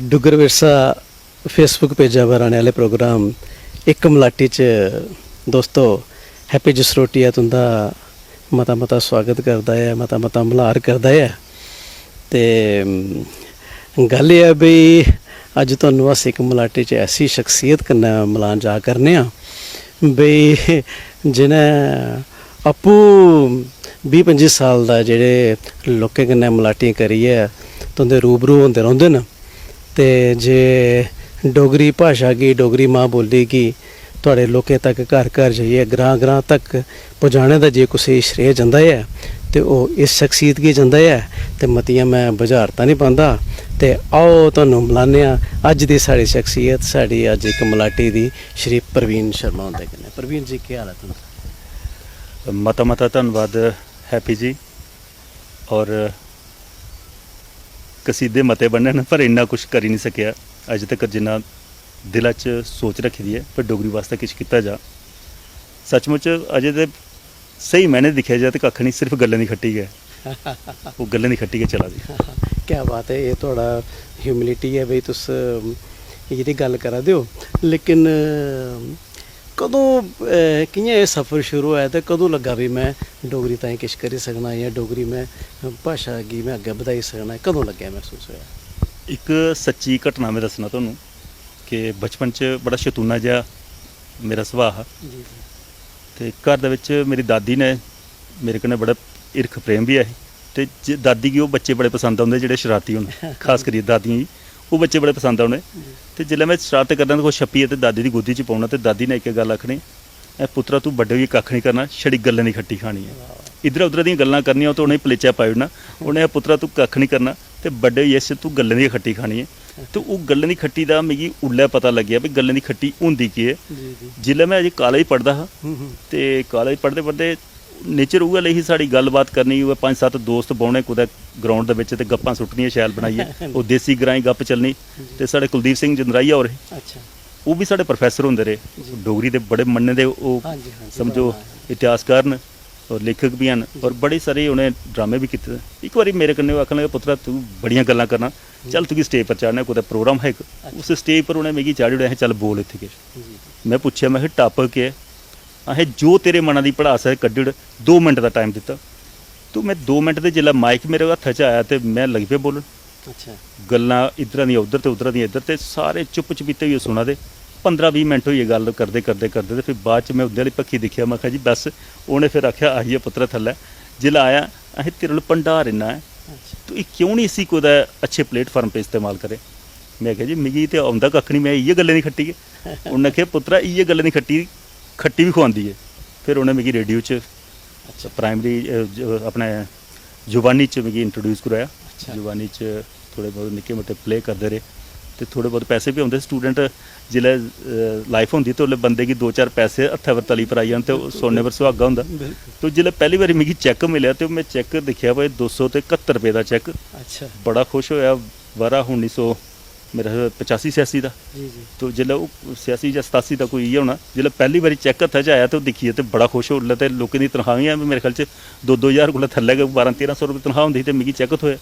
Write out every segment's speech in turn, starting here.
Duggar Virsa Facebook पेजा पर आने वाले प्रोग्राम एक मलाटी च दोस्तों हैप्पी जसरोटिया तुंदा मता मता स्वागत करता है, मता मता मल्हार करता है। ते गल एह् है बई अज तुहानूं अस एक मलाटी च ऐसी शख्सियत कन्नै मिलान जा करने आं बई जिन्हें आपू 20-25 साल दा जेह्ड़े लोकें कन्नै मलाटियां करियै तुंदे रूबरू होंदे रौंह्दे न। ते जे डोगरी भाशा गी, डोगरी मां बोली गी तुहाड़े लोकें तक घर घर जाइयै ग्रां ग्रां तक पहुँचाने दा जे कुसै गी श्रेय जंदा है ते ओह् इस शख्सियत गी जंदा है। ते मतियां मैं बुझारतां नहीं पांदा ते आओ तुहानूं मिलाने आं अज्ज दी साढ़ी शख्सियत, साढ़ी अज्ज एक मलाटी दी श्री प्रवीण शर्मा हुंदे कन्नै। प्रवीण जी केह् हाल है तुंदा? मता मता धन्नवाद हैप्पी जी। और कसीदे मते बने न पर इन्ना कुछ करी नहीं सकेआ अज तक जिन्ना दिला च सोच रखी दी है पर डोगरी वास्ते किश कीता जा। सचमुच अजे ते सही मैंने दिक्खेआ जाए तो कक्ख नहीं, सिर्फ गल्लें दी खट्टी गै वो गल्लें दी खट्टी गै चला दी। क्या बात है, ये थोड़ा ह्यूमिलिटी है बई तुस जेह्ड़ी गल्ल करा दे हो। लेकिन कदों कि'यां एह् सफ़र शुरू होया ते कदों लग्गा भी मैं डोगरी ताईं किश करी सकना या डोगरी में भाशा गी मैं अग्गें बधाई सकना, कदों लग्गेआ महसूस होया? एक सच्ची घटना में दस्सना तुहानूं कि बचपन च बड़ा शतूना जिहा मेरा सुभाऽ हा ते घर दे विच मेरी दादी ने मेरे कन्नै बड़ा हिरख प्रेम भी है ते दादी गी ओह् बच्चे बड़े पसंद औंदे जेह्ड़े शरारती होन, खास करियै दादियां गी ओह् बच्चे बड़े पसंद औने। ते जेल्लै मैं शरारत करना ते कोई छप्पियै ते दादी दी गोदी च पौना ते दादी ने इक गल्ल आखनी, ऐ पुत्तरा तूं बड्डे होइयै कक्ख नहीं करना, छड़ी गल्लें दी खट्टी खानी है। इद्धर उद्धर दियां गल्लां करनियां ते उ'नेंगी पलेचा पाई ओड़ना, उ'नें पुत्तरा तूं कक्ख नहीं करना ते बड्डे होइयै तूं गल्लें दी खट्टी खानी है। तो ओह् गल्लें दी खट्टी दा मिगी उल्लै पता लग्गेआ भी गल्लें दी खट्टी होंदी केह् है। जिल्लै मैं अजें कालेज पढ़दा हा ते कालेज पढ़दे पढ़दे नेचर उ'ऐ लेई ही साढ़ी गल्लबात करनी, उ'ऐ 5-7 दोस्त बौह्ने कुदै ग्राउंड दे बिच्च ते गप्पां सुट्टनियां शैल बनाइयै, ओह् देसी ग्राईं गप्प चलनी। ते साढ़े कुलदीप सिंह जंदराइया होर हे, ओह् भी साढ़े प्रोफैसर होंदे रेह्, डोगरी दे बड़े मन्ने दे ओह् समझो इतिहासकार न और लेखक भी हैन और बड़े सारे उ'नें ड्रामे भी कीते। इक बारी मेरे कन्नै ओह् आखन लगे, पुत्तरा तूं बड़ियां गल्लां करना, चल तुगी स्टेज पर चाढ़ना, कुदै प्रोग्राम है इक, उस स्टेज पर उ'नें मिगी चाढ़ी ओड़ेआ, चल बोल इत्थै किश। मैं पुच्छेआ, मैं टापिक केह् है? अहें जो तेरे मना दी भड़ास है कड्ढी ओड़, 2 मिनट का टाइम दिता। तो मैं 2 मिनट दे जिल्लै माइक मेरे हत्था च आया ते मैं लगी पेआ बोलन। गल्लां इद्धरा दियां उद्धर ते उद्धरा दियां इद्धर ते सारे चुप चपीते होइयै सुना दे। 15-20 मिनट होइए गल्ल करदे करदे करदे ते फिर बाद च मैं उं'दे आह्ली पक्खी दिक्खेआ, मैं आखेआ जी बस। उ'नें फिर आखेआ आइए पुत्तरा थल्लै। जिल्लै आया, अहें तेरे कोल भंडार इन्ना है, तो एह् क्यों नहीं इसी कुदै अच्छे प्लेटफार्म पर इस्तेमाल करे? मैं आखेआ जी मिगी ते औंदा कक्ख नहीं, मैं इ'यै गल्लें दी खट्टी है। उ'न्नै आखेआ पुत्तरा इ'यै गल्लें दी खट्टी भी खुआंदी है। फिर उ'नें मिगी रेडियो च प्राइमरी अपने जुबानी च मिगी इंट्रोड्यूस कराया। जुबानी च थोड़े बहुत निक्के मुट्टे प्ले करदे रेह् ते थोड़े बहुत पैसे भी औंदे। स्टूडेंट जिल्लै लाइफ होंदी ते उसलै बंदे गी 2-4 पैसे हत्थै पर तली पर आई जान ते सोने पर सुहागा होंदा। तो जिल्लै पैह्ली बारी मिगी चैक मिलेआ ते मैं चैक दिक्खेआ भाई 271 रुपये का चैक। बड़ा खुश होया। बारा 1900 मेरा 85-86 का। तो जिल्लै ओह् 86 या 87 का कोई इ'यै होना, जिल्लै पैह्ली बारी चैक हत्था च आया ते ओह् दिक्खियै ते बड़ा खुश होया। ते लोकें दी तनखाहियां मेरे ख्याल च 2-2 हज़ार कोला थल्लै गै 1200-1300 रुपये तनखाह होंदी ही ते मिगी चैक थ्होया।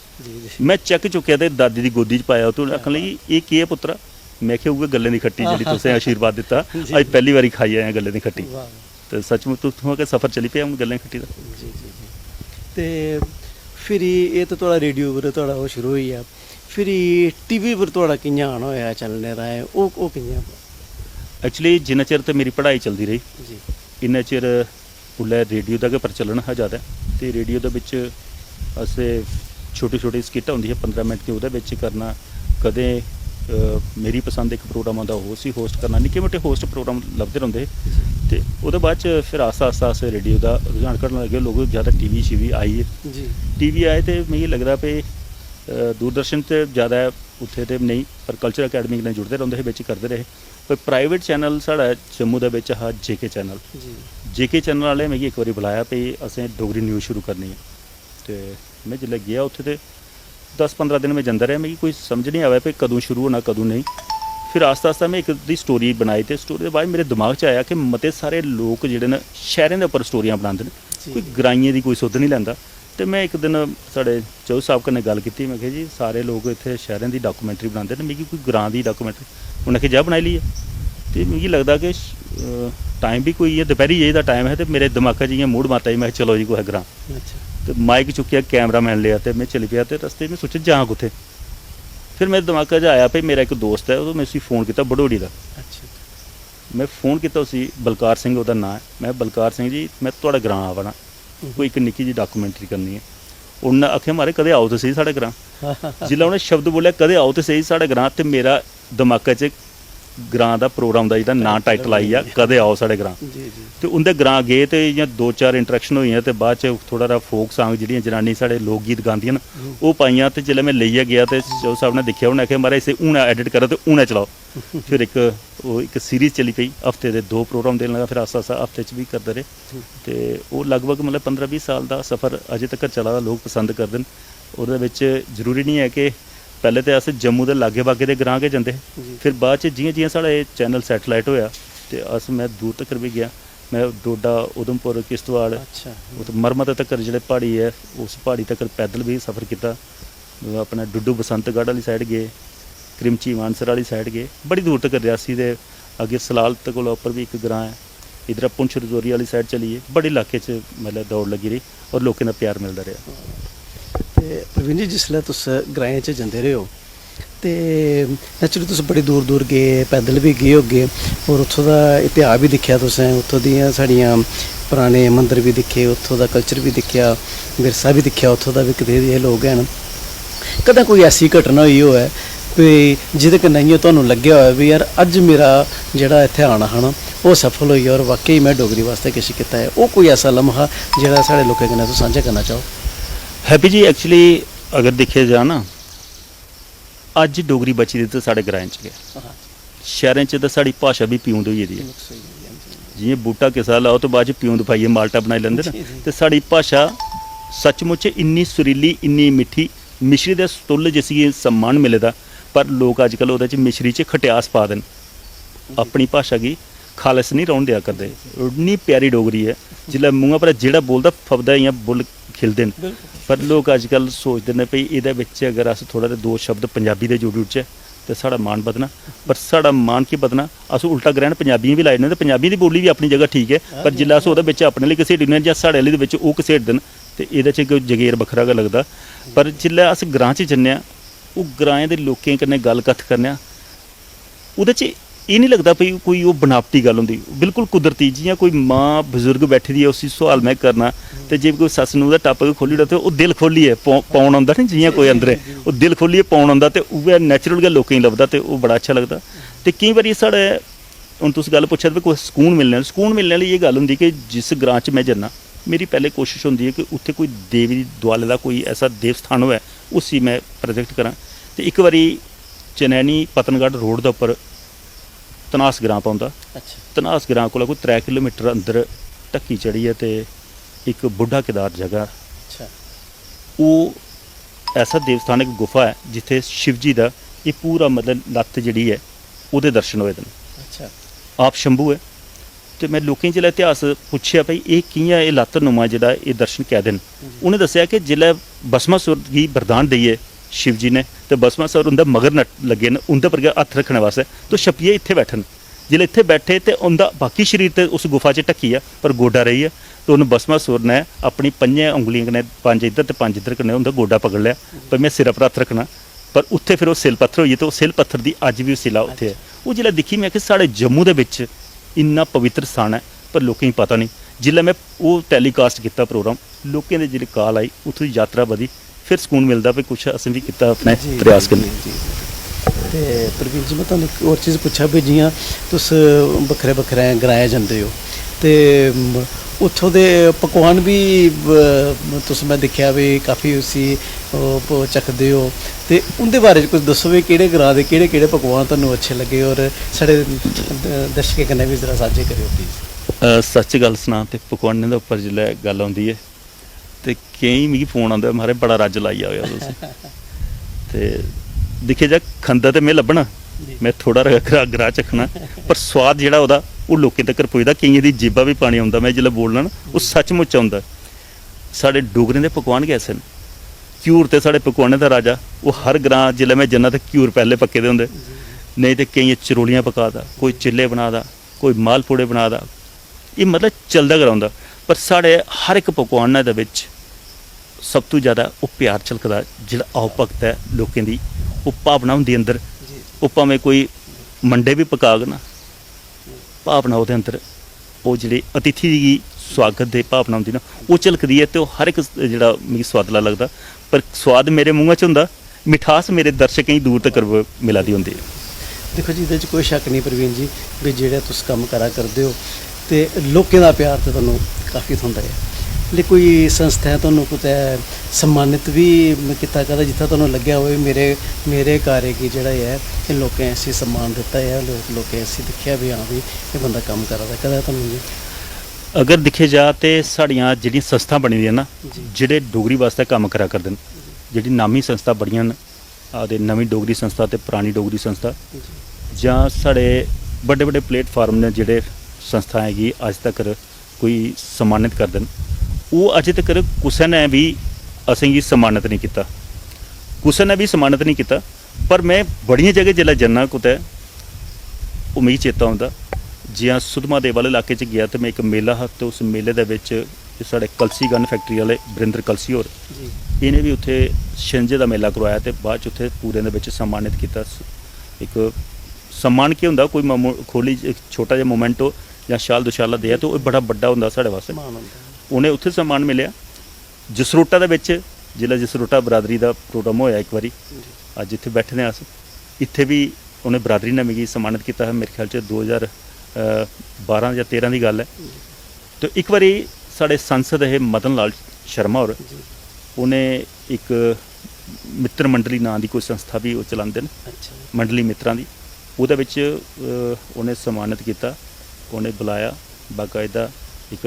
मैं चैक चुक्केआ ते दादी दी गोदी च पाया ते आखन लगी एह् केह् है पुत्तरा? मैं आखेआ उ'ऐ गल्लें दी खट्टी जेह्ड़ी तुसें आशीर्वाद दित्ता, अज्ज पैह्ली बारी खाई आया गल्लें दी खट्टी। ते सचमुच उत्थुआं गै सफर चली पेआ हून गल्लें दी खट्टी दा। ते फिर एह् ते थोड़ा रेडियो पर थोड़ा ओह् शुरू होई गेआ, फिर टीवी पर थोड़ा कि'यां आना होया चलने दा है, ओह् कि'यां? एक्चुअली जिन्ना चिर ते मेरी पढ़ाई चलदी रेही इन्ना चिर उल्लै रेडियो दा गै प्रचलन हा ज़्यादा। ते रेडियो दे बिच्च असें छोटी छोटी स्किट होंदी ही 15 मिनट दी, ओह्दे बिच्च करना। कदें मेरी पसंद इक प्रोग्राम आंदा ओह् उसी होस्ट करना, निक्के मुट्टे होस्ट प्रोग्राम लभदे रौंह्दे हे। ते ओह्दे बाद च फिर आस्ता आस्ता अस रेडियो दा रुझान घटन लगे, लोग ज़्यादा टीवी शीवी आई गे। टीवी आए ते मिगी लगदा भाई दूरदर्शन ते ज़्यादा उत्थे ते नहीं, पर कल्चर अकैडमी कन्नै जुड़दे रौंह्दे हे, बिच्च करदे रेह्। पर प्राइवेट चैनल साढ़ा जम्मू दे बिच्च हा JK चैनल। JK चैनल आह्ले मिगी इक बारी बुलाया भाई असें डोगरी न्यूज़ शुरू करनी है। ते में जिल्लै गेआ उत्थे ते 10-15 दिन में जंदा रेहा, मिगी कोई समझ नहीं आया भाई कदूं शुरू होना कदूं नहीं। फिर आस्ता आस्ता मैं इक दी स्टोरी बनाई ते स्टोरी दे बाद मेरे दिमाग च आया कि मते सारे लोक जेह्ड़े न शैह्रें दे उप्पर स्टोरियां बनांदे न, कोई ग्राइयें दी कोई सुद्ध नहीं लैंदा। ਤੇ ਮੈਂ ਇੱਕ ਦਿਨ ਸਾਡੇ ਚੌ ਸਾਹਿਬ ਕਨੇ ਗੱਲ ਕੀਤੀ, मैं जी सारे लोग इत्थे शहरों की डॉक्यूमेंट्री बनाते हैं, मिगी कोई ग्रां की डॉक्यूमेंट्री उन्हें आखेआ जा बनाई ली है। तो मिगी लगता कि टाइम भी कोई है, दोपहरी जे का टाइम है, तो मेरे दिमाग च इ'यां मूड माता जी, मैं चलो जी कोई ग्रां। तो माइक चुक्किया, कैमरा मैन लिया, तो मैं चली पिया। तो रस्ते में सोचा जां कुत्थे, फिर मेरे दिमाग च आया भाई मेरा एक दोस्त है, मैं उसी फ़ोन किया बडोड़ी का। मैं फ़ोन किया उसी, बलकार सिंह उसका नाम है। मैं बलकार सिंह जी मैं थोड़ा ग्रां आवना, कोई एक निक्की जी डॉक्यूमेंट्री करनी है। उन्हें आखेआ मारे कदे आओ तो सही साढ़े ग्रां। जिसलै उन्हें शब्द बोलिया कदे आओ तो सही साढ़े ग्रां, तो मेरा दिमाग च ग्रां का प्रोग्राम का जिहदा नाम टाइटल आई आ कदे आओ साढ़े ग्रां। तो उंदे ग्रां गए तो इ'यां 2-4 इंटरैक्शन होई, तो बाद च थोड़ा जहा फोक सांग जिहड़ियां जनानी साढ़े लोक गीत गांदियां न वो पाइयां। तो जिसलै मैं लेइयै गया तो चौ साहब ने देखिया, उन्हें आखेआ मारे इसे हून एडिट करो तो हून चलाओ। फिर एक सीरीज़ चली पई, हफ्ते के 2 प्रोग्राम देने लगा, फिर आस्ता आस्ता हफ्ते च भी करते रहे। तो वो लगभग मतलब 15-20 साल का सफ़र अजे तक चला, लोग पसंद करदे न। ओहदे विच जरूरी नहीं है कि पहले तो अस जम्मू के लागे बागे दे ग्रां गै जंदे, फिर बाद च जियां जियां साढ़ा चैनल सैटेलाइट होया तो अस मैं दूर तक भी गया। मैं डोडा, उधमपुर, किश्तवाड़, मरमत तक जिहड़े पहाड़ी है उस पहाड़ी तक पैदल भी सफ़र किया। अपना डुडू बसंतगढ़ वाली साइड गए, क्रिमची मानसर वाली साइड गए, बड़ी दूर तक रियासी दे अगे सलाल तक कोला उपर भी एक ग्रां है, इधर पुंछ रजौरी वाली साइड चलीए, बड़े इलाके च मतलब दौड़ लगी रही और लोगों का प्यार मिलता रहा। ते प्रवीण जी जिसलै तुस ग्राएं च जंदे रहे हो ते नैचुरली तुस बड़ी दूर दूर गए, पैदल भी गए होगे और उत्थों दा इतिहास भी दिक्खेआ तुसें, उत्थों दियां साढ़ियां पुराने मंदिर भी दिक्खे, उत्थों दा कल्चर भी दिक्खेआ, विरसा भी दिक्खेआ उत्थों दा भी कदें दे लोग हैन। कदें कोई ऐसी घटना होई होऐ भी जिहदे कन्नै इ'यां तुहानूं लग्गेआ होऐ भी यार अज्ज मेरा जेह्ड़ा इत्थै आना हा ना ओह् सफल होई और वाकई मैं डोगरी वास्ते किश कीता है, ओह् कोई ऐसा लम्हा जेह्ड़ा साढ़े लोकें कन्नै तुस सांझा करना चाहो? हैप्पी जी एक्चुअली अगर दिक्खेआ जा ना अज डोगरी बची दी तो साढ़े ग्राएं च गै, शहरें च तो साड़ी भाशा भी प्यूंद होई गेदी है। जियां बूटा किसा लाओ तो बाद च प्यूंद पाइयै माल्टा बनाई लैंदे ना, ते साड़ी भाशा सचमुच इन्नी सुरीली, इन्नी मिट्ठी, मिश्री दे तुल जिसी सम्मान मिले दा, पर लोग अजकल ओहदे च मिश्री च खटियास पा देन, अपनी भाशा गी खालस नहीं रौहन दिया करदे। इन्नी प्यारी डोगरी है, जिसलै मूंहां पर जेह्ड़ा बोलदा फबदा इ'यां बुल्ल खिलदे न, पर लोग अजकल सोचदे न भई एह्दे बिच्च अगर अस थोड़ा जिहा 2 शब्द पंजाबी दे जोड़ी ओड़चै ते साढ़ा मान बधना, पर साढ़ा मान की बधना अस उल्टा ग्रहण पंजाबियां भी लाई ने, ते पंजाबी दी बोली भी अपनी जगह ठीक है, पर जिसलै अस ओहदे बिच्च अपने लेई घसेड़ी ने जां साढ़े आह्ले दे बिच्च ओह् घसेड़दे न ते एह्दे च इक जगेर बक्खरा गै लगदा। पर जिसलै अस ग्रां च जन्ने आं, ओह् ग्राएं दे लोकें कन्नै गल्ल कत्थ करने आं, ओहदे च एह् नहीं लगदा भई कोई ओह् बनावटी गल्ल होंदी, बिल्कुल कुदरती, जियां कोई माँ बजुर्ग बैठी दी है उसी सोआल मैं करना, तो जे कोई सस्स नूं दा टप खोली ओड़े तो दिल खोलिए पौन आंदा नी, जियां कोई अंदर ओह् दिल खोलिए पौन आंदा, तो उ'ऐ नैचुरल गै लोकें गी लभदा, तो ओह् बड़ा अच्छा लगदा। तो केईं बारी साढ़े हुण तुस गल्ल पुच्छा दे कोई सकून मिलने आह्ली एह् गल्ल होंदी कि जिस ग्रां च मैं जन्ना, मेरी पैह्ले कोशिश होंदी है कि उत्थे कोई देवी दुआले दा कोई ऐसा देव स्थान होऐ उसी मैं प्रोजैक्ट करां। तो एक बारी चनैनी पतनगढ़ रोड दे उप्पर तनास ग्रां पौंदा, तनास ग्रां कोला कोई 3 किलोमीटर अंदर ढक्की चढ़िए ते एक बुढ़ा केदार जगह, वो ऐसा देवस्थान एक गुफा है जिथे शिव जी का ये पूरा मतलब लत्त जिहड़ी है ओहदे दर्शन होए दे, आप शंभू है। तो मैं लोकें जिसलै इतिहास पुच्छेआ भाई ये कि'यां एह् लत्त नुमा जेह्ड़ा एह् दर्शन कैदे न, उ'नें दस्सेआ कि जिसलै भस्मासुर गी वरदान देइयै शिव जी ने तो भस्मासुर उं'दा मगर लग्गे न उं'दे पर गै हत्थ रखने वास्ते, तो छप्पियै इत्थे बैठन, जिसलै इत्थे बैठे तो उं'दा बाकी शरीर तो उस गुफा च ढक्की है पर गोडा रेही है, तो उन्हें भस्मासुर ने अपनी 5 उंगलियां कन्नै 5 इधर तो 5 इधर कन्नै उं'दा गोडा पकड़ लिया, पर मैं सिरा पर हत्थ रखना, पर उत्थे फिर वो सिल पत्थर होइए, तो सिल पत्थर की अज भी सिला उत्थे है। वो जिसलै दिक्खी मैं कि साढ़े जम्मू दे विच इन्ना पवित्र स्थान है पर लोकें गी पता नहीं, जिसलै मैं वो टैलीकास्ट किया प्रोग्राम, लोकें दे जिहड़ी कॉल आई उत्थों दी यात्रा बधी, फिर सकून मिलता भी कुछ असें भी किया अपने प्रयास करने। ते प्रवीण जी मैं तुहानूं एक होर चीज़ पुच्छा भी जियां तुस बक्खरे बक्खरे ग्राएं जंदे हो ते उत्थों दे पकवान भी तुस मैं दिक्खेआ भी काफ़ी उसी चखदे हो, ते उं'दे बारे च कुछ दस्सो भी केह्ड़े ग्रां दे केह्ड़े पकवान तुहानूं अच्छे लगे और साढ़े दर्शकें कन्नै भी जरा सांझे करेओ प्लीज़। सच गल सनां ते पकवानें दे उप्पर जिसलै गल्ल आउंदी है ते केईं मिगी फोन आंदे मारे बड़ा रज्ज लाई आया तुस, ते दिक्खेआ जा खंदा ते में लब्भना, मैं थोड़ा ग्राह चखना, पर स्वाद जेह्ड़ा ओह्दा ओह् लोकें तक्कर पुजदा, केइयें दी जीबा भी पानी आंदा, मैं जिसलै बोलना ना ओह् सचमुच आंदा। साढ़े डोगरें दे पकवान गै ऐसे न। घ्यूर ते साढ़े पकवानें दा राजा, वो हर ग्रां जिल्लै मैं जन्ना ते घ्यूर पैह्ले पक्के दे होंदे, नेईं ते केइयें चरोलियां पका दा, कोई चिल्ले बना दा, कोई मालपूड़े बना दा, एह् मतलब चलदा गै रौंह्दा। पर साढ़े हर इक पकवानै दे बिच सब तो ज़्यादा ओह् प्यार झलकदा, जेह्ड़ा आओ भगत है लोकें दी, ओह् भावना होंदी अंदर। ओह् भावें कोई मंडे भी पकाग ना, भावना ओह्दे अंदर, ओह् जेह्ड़ी अतिथि गी स्वागत दे भावना होंदी ना, ओह् झलकदी ऐ। ते ओह् हर इक जेह्ड़ा मिगी सोआदला लगदा। पर सोआद मेरे मूंहा च होंदा, मिठास मेरे दर्शकें गी दूर तक्कर मिला दी होंदी है। देखो जी, एह्दे च कोई शक नहीं प्रवीण जी भी जेह्ड़ा तुस कम्म करा करदे हो ते लोकें दा प्यार ते तुहानूं काफ़ी थ्होंदा है। लेकिन कोई संस्था है तुहानूं कुतै सम्मानित भी कीता कदें जित्थै तुहानूं लग्गेआ होवे मेरे कार्य गी जेह्ड़ा है कि लोकें इसी सम्मान दित्ता है, लोकें इसी दिक्खेआ भी हाँ भी एह् बंदा कम्म करा दा कदें तुहानूं जी? अगर दिक्खे जा ते साढ़ियां जेह्ड़ियां संस्था बनी दियां ना, जी। जेह्ड़े डोगरी वास्ते कम्म करा करदे न, जेह्ड़ी नामी संस्था बड़ियां न, ते नमीं डोगरी संस्था ते परानी डोगरी संस्था, जां साढ़े बड्डे बड्डे प्लेटफार्म ने जेह्ड़े संस्थाएं गी अज्ज तक्कर कोई सम्मानित करदे न, ओह् अज्ज तक्कर कुसै ने भी असेंगी सम्मानित नहीं कीता, कुसै ने भी सम्मानित नहीं कीता। पर मैं बड़ियां जगह जेल्लै जन्ना कुतै, ओह् मिगी चेता औंदा, जि'यां सुद्धमहादेव आह्ले इलाके च गेआ ते मैं इक मेला हा, ते उस मेले दे बिच साढ़े कलसी गन फैक्ट्री आह्ले बरिंदर कलसी होर, इ'नें भी उत्थे शिंजे दा मेला करवाया ते बाद च उत्थे पूरे दे बिच सम्मानित कीता। इक सम्मान केह् होंदा, कोई खोली इक छोटा जिहा मोमेंट हो जां शाल दुशाला देआ, ते ओह् बड़ा बड्डा होंदा साढ़े वास्ते। उ'नें उत्थे सम्मान मिलेआ। जसरोटा दे बिच जिल्लै जसरोटा बरादरी दा प्रोग्राम होया इक बारी, अज्ज इत्थे बैठे दे अस, इत्थे भी उ'नें बरादरी ने मिगी सम्मानित कीता हा। मेरे ख्याल च 2012 जां 13 दी गल्ल है। तो इक बारी साढ़े सांसद हे मदन लाल शर्मा होर, उ'नें एक मित्र मंडली नां दी कोई संस्था भी ओह् चलांदे न, मंडली मित्तरां दी, ओह्दे बिच उ'नें सम्मानित कीता। उ'नें बुलाया बाकायदा इक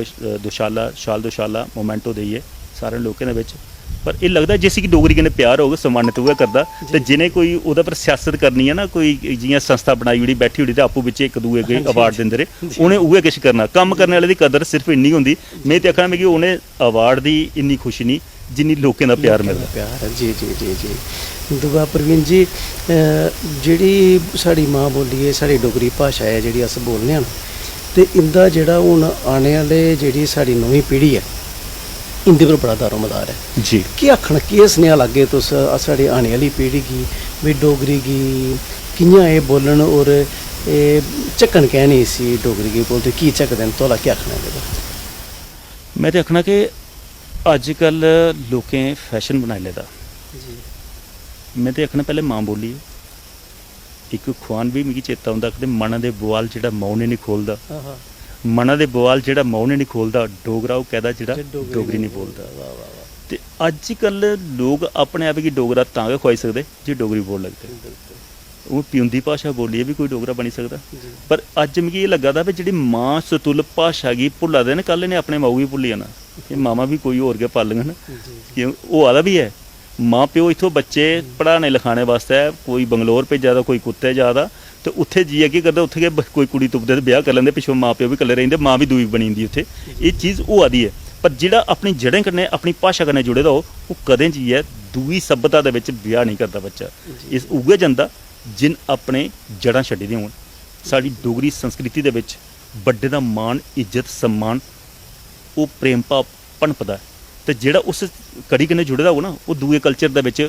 शाल दुशाला मोमेंटो देइयै सारे लोकें दे बिच। पर एह् लगदा जिसी कि डोगरी कन्नै प्यार होग सम्मानित उ'ऐ करदा। ते जि'नें कोई ओह्दे पर सियासत करनी है ना, कोई जि'यां संस्था बनाई ओड़ी बैठी ओड़ी ते आपूं बिच्चें इक दूए गी अवार्ड दिंदे रेह्, उ'नें उ'ऐ किश करना। कम्म करने आह्ले दी कदर सिर्फ इन्नी होंदी। में ते आखना मिगी उ'नें अवार्ड दी इन्नी खुशी नहीं जिन्नी लोकें दा प्यार मिलदा। प्यार जी जी जी जी। दूआ प्रवीण जी, जेह्ड़ी साढ़ी मां बोली है, साढ़ी डोगरी भाशा है जेह्ड़ी अस बोलने आं, ते इंदा जेह्ड़ा हून आने आह्ले जेह्ड़ी साढ़ी नमीं पीढ़ी है, इंदे पर बड़ा दारोमदार है जी। केह् आखना, केह् सनेहा लागे तुस साढ़ी आने आह्ली पीढ़ी गी भी डोगरी गी कि'यां एह् बोलन, और एह् झक्कन कैं नहीं इसी डोगरी गी बोलदे, की झक्कदे न? तोला केह् आखना एह्दे पर? मैं ते आखना कि अज्जकल लोकें फैशन बनाई लेदा। मैं ते आखना पैह्ले मां बोली इक खुआन भी मिगी चेता औंदा, आखदे मना दे बोआल जेह्ड़ा मऊ ने नहीं खोलदा, मना दे बोआल जेह्ड़ा मऊ ने नहीं खोलदा, डोगरा ओह् कहदा जेह्ड़ा डोगरी नहीं बोलदा। ते अज्जकल लोग अपने आप गी डोगरा तां गै खुआई सकदे जे डोगरी बोल लगदे। ओह् पिउंदी भाशा बोलियै भी कोई डोगरा बनी सकदा। पर अज्ज मिगी एह् लग्गा दा भाई जेह्ड़ी मां सतुल भाशा गी भुल्ला दे न, कल इ'नें अपने माऊ गी भुल्ली जाना। एह् मावां भी कोई होर गै पालङन, कि होआ दा बी है। मां प्यो इत्थों बच्चे पढ़ाने लिखाने वास्ते कोई बंगलोर भेजा दा, कोई कुत्ते जा दा, ते उत्थे जाइयै केह् करदा, उत्थे गै कोई कुड़ी तुपदे ते ब्याह करी लैंदे, पिच्छों मां प्यो भी कल्ले रेही जंदे, मां भी दूई बनी जंदी उत्थे। एह् चीज़ होआ दी है। पर जेह्ड़ा अपनी जड़ें कन्नै अपनी भाशा कन्नै जुड़े दा हो, ओह् कदें जाइयै दूई सभ्यता दे बिच ब्याह नहीं करदा बच्चा। इस उ'ऐ जंदा जिन अपने जड़ां छड्डी दियां होन। साढ़ी डोगरी संस्कृति दे बिच बड्डे दा मान इज्जत सम्मान ओह् प्रेम भाव पनपदा है। ते जेह्ड़ा उस कड़ी कन्नै जुड़े दा हो ना, ओह् दूए कल्चर दे बिच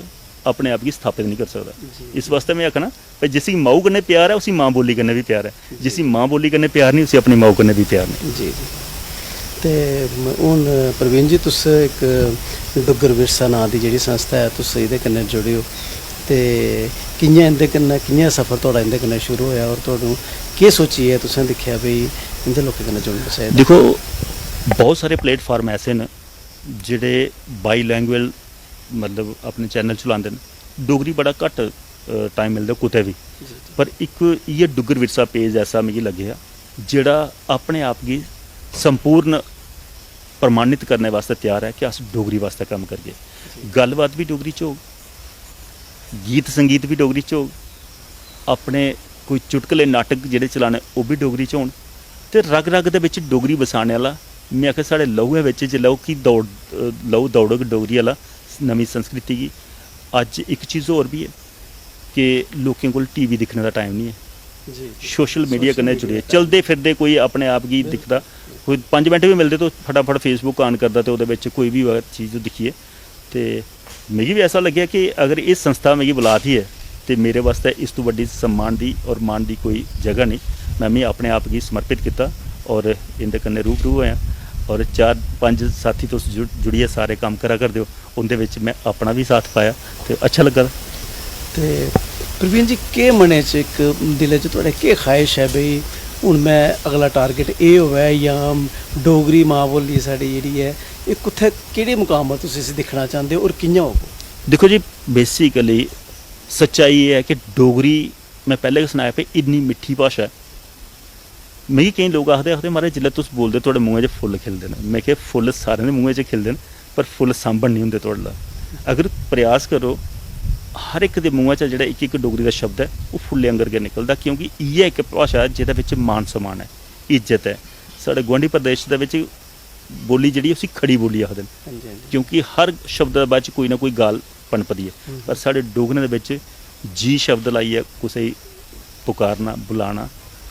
अपने आप गी स्थापित नहीं कर सकदा। इस वास्ते मैं आखना भाई जिसी माऊ कन्नै प्यार है उसी मां बोली कन्नै भी प्यार है, जिसी मां बोली कन्नै प्यार नहीं उसी अपनी माऊ कन्नै भी प्यार नहीं। जी जी। ते हून प्रवीण जी, तुस इक डुग्गर विरसा नां दी जेह्ड़ी संस्था है, तुस एह्दे कन्नै जुड़े हो, ते कि'यां इंदे कन्नै कि'यां सफर थोड़ा इंदे कन्नै शुरू होया, और तुहानूं केह् सोचियै तुसें दिक्खेआ भाई इंदे लोकें कन्नै जुड़ना चाहिदा? देखो बहुत सारे प्लेटफार्म ऐसे न जेह्ड़े बाई लैंग्वेज मतलब अपने चैनल चलांदे न। डोगरी बड़ा घट्ट टाइम मिलदा कुतै भी। पर इक इ'यै डुग्गर विरसा पेज ऐसा मिगी लग्गेआ जेह्ड़ा अपने आप गी संपूर्ण प्रमाणित करने वास्ते त्यार है कि अस डोगरी वास्ते कम्म करगे। गल्लबात भी डोगरी च होग, गीत संगीत भी डोगरी च होग, अपने कोई चुटकले नाटक जेह्ड़े चलाने ओह् भी डोगरी च होन, ते रग रग दे बिच डोगरी बसाने आह्ला मैं आखेआ साढ़े लहूए बिच जे लहू की दौड़ लहू दौड़ग डोगरी आह्ला नमीं संस्कृति गी। अज्ज एक चीज़ होर भी है कि लोकें कोल टीवी दिक्खने दा टाइम नहीं है, जी सोशल मीडिया कन्नै जुड़े चलदे फिरदे कोई अपने आप गी दिखदा, कोई 5 मिंट भी मिलदे तो फटाफट फेसबुक ऑन करदा ते ओह्दे बिच कोई भी चीज़ दिक्खिए। ते मिगी भी ऐसा लग्गेआ कि अगर एह् संस्था मिगी बुला दी है ते मेरे वास्ते इस तों बड्डी सम्मान दी और मान दी कोई जगह नहीं। मैं भी अपने आप गी समर्पित कीता और इंदे कन्नै रूबरू होया और 4-5 साथी तुस जुड़ियै सारे कम्म करा करदे हो, उंदे विच मैं अपना भी साथ पाया ते अच्छा लग्गा। ते प्रवीण जी केह् मनै च इक दिलै च थुआढ़े केह् ख्वाहिश है भई हून मैं अगला टारगेट एह् होवै जां डोगरी मां बोली साढ़ी जेह्ड़ी ऐ एह् कुत्थै केह्ड़े मुकाम पर तुस इसी दिक्खना चांह्दे हो और कि'यां होग? देखो जी, बेसिकली सच्चाई एह् है कि डोगरी मैं पैह्लें गै सनाया भाई इन्नी मिट्ठी भाशा है। मिगी केईं लोग आखदे महाराज जिल्लै तुस बोलदे थुआढ़े मूंहै च फुल्ल खिलदे न। मैं आखेआ फुल्ल सारें दे मूंहै च खिलदे न पर फुल्ल सांभन नहीं होंदे थुआढ़े ला। अगर प्रयास करो हर एक दे मूंहै च जेह्ड़ा इक डोगरी दा शब्द है ओह् फुल्ले आंगर गै निकलदा, क्योंकि इ'यै इक भाशा ऐ जेह्दे बिच मान सम्मान है, इज्जत है। साढ़े गुआंढी प्रदेश दे बिच बोली जेह्ड़ी उसी खड़ी बोली आखदे न, क्योंकि हर शब्द दे बाद च कोई ना कोई गाल पनपदी है। पर साढ़े डोगरें दे बिच जी शब्द लाइयै कुसै गी पुकारना, बुलाना,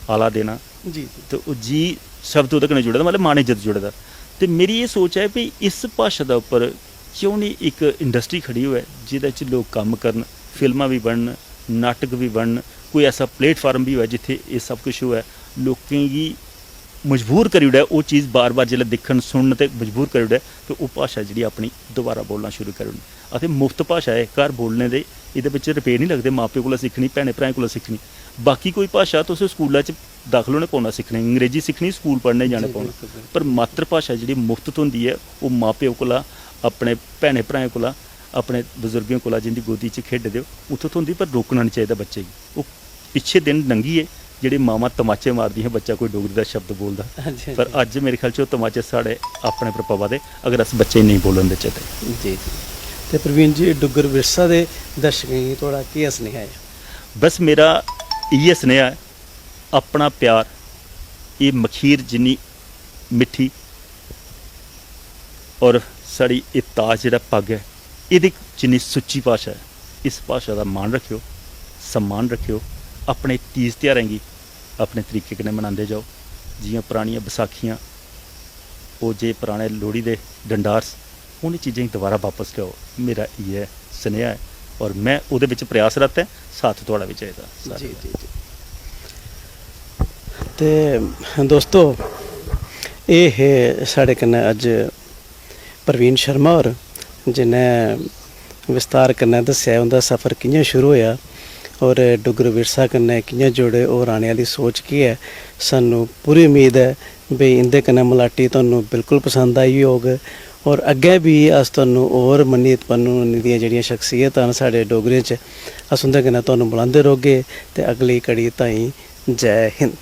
आला देना, जी ते ओह् जी शब्द ओह्दे कन्नै जुड़े दा, मतलब मान इज्जत जुड़े दा। ते मेरी एह् सोच है भी इस भाशा दे उप्पर क्यों नहीं एक इंडस्ट्री खड़ी होऐ जेह्दे च लोग कम्म करन, फिल्मां भी बनन, नाटक भी बनन, कोई ऐसा प्लेटफार्म भी होऐ जित्थै एह् सब कुछ होऐ। लोकें गी मजबूर करी ओड़े ओह् चीज़ बार बार जेल्लै दिक्खन सुनन ते मजबूर करी ओड़े ते ओह् भाशा जेह्ड़ी अपनी दोबारा बोलना शुरू करी ओड़नी। आखदे मुफ्त भाशा है घर बोलने दे, एह्दे बिच रपेऽ नहीं लगदे, मां प्यो कोला सिक्खनी, भैनें भ्राएं कोला सिक्खनी। बाकी कोई भाशा तुस स्कूला च दाखल होने पौना सिक्खने, अंग्रेजी सिक्खनी स्कूल पढ़ने जाने पौना, पर मात्र भाशा जेह्ड़ी मुफ्त होंदी है ओह् मां प्यो कोला, अपने भैनें भ्राएं कोला, अपने बजुर्गें कोला जिंदी गोदी च खेढदे हो उत्थों थ्होंदी। पर रोकना नहीं चाहिदा बच्चे गी। ओह् पिच्छे दिन लंघिए जेह्ड़ी मावां तमाचे मारदियां हियां बच्चा कोई डोगरी दा शब्द बोलदा, पर अज्ज मेरे ख्याल च ओह् तमाचे साढ़े अपने पर पवा दे अगर अस बच्चे नहीं बोलन देचै ते। जी ते प्रवीण जी डुग्गर विरसा दे दर्शकें गी थोड़ा केह् सनेहा है? बस मेरा इ'यै सनेहा है, अपना प्यार एह् मखीर जिन्नी मिट्ठी और साढ़ी एह् ताज जेह्ड़ा पग्ग है एह्दी जिन्नी सुच्ची भाशा है, इस भाशा दा मान रखेओ, सम्मान रखेओ, अपने तीज ध्यारें गी अपने तरीके कन्नै मनांदे जाओ। जियां परानियां बसाखियां, ओह् जे पराने लोहड़ी दे डंडारस, उ'नें चीज़ें गी दोबारा वापस लेओ। मेरा इ'यै सनेहा है और मैं ओह्दे बिच प्रयासरत ऐ, साथ थुआढ़ा बी चाहिदा। जी जी जी ते दोस्तों एह् हे साढ़े कन्नै अज्ज प्रवीण शर्मा होर, जिन्हें विस्तार कन्नै दस्सेआ उंदा सफ़र कि'यां शुरू होया और डुग्गर विरसा कन्नै कि'यां जुड़े और आने आह्ली सोच केह् है। सानू पूरी उम्मीद है भई इंदे कन्नै मलाटी तुहानू बिल्कुल पसंद आई होग और अग्गें भी अस तुहानू होर मन्नीत पन्नू दियां जेह्ड़ियां शख्सियतां न साढ़े डोगरें च अस उंदे कन्नै तुहानू बुलांदे रौह्गे। ते अगली कड़ी ताईं जय हिंद।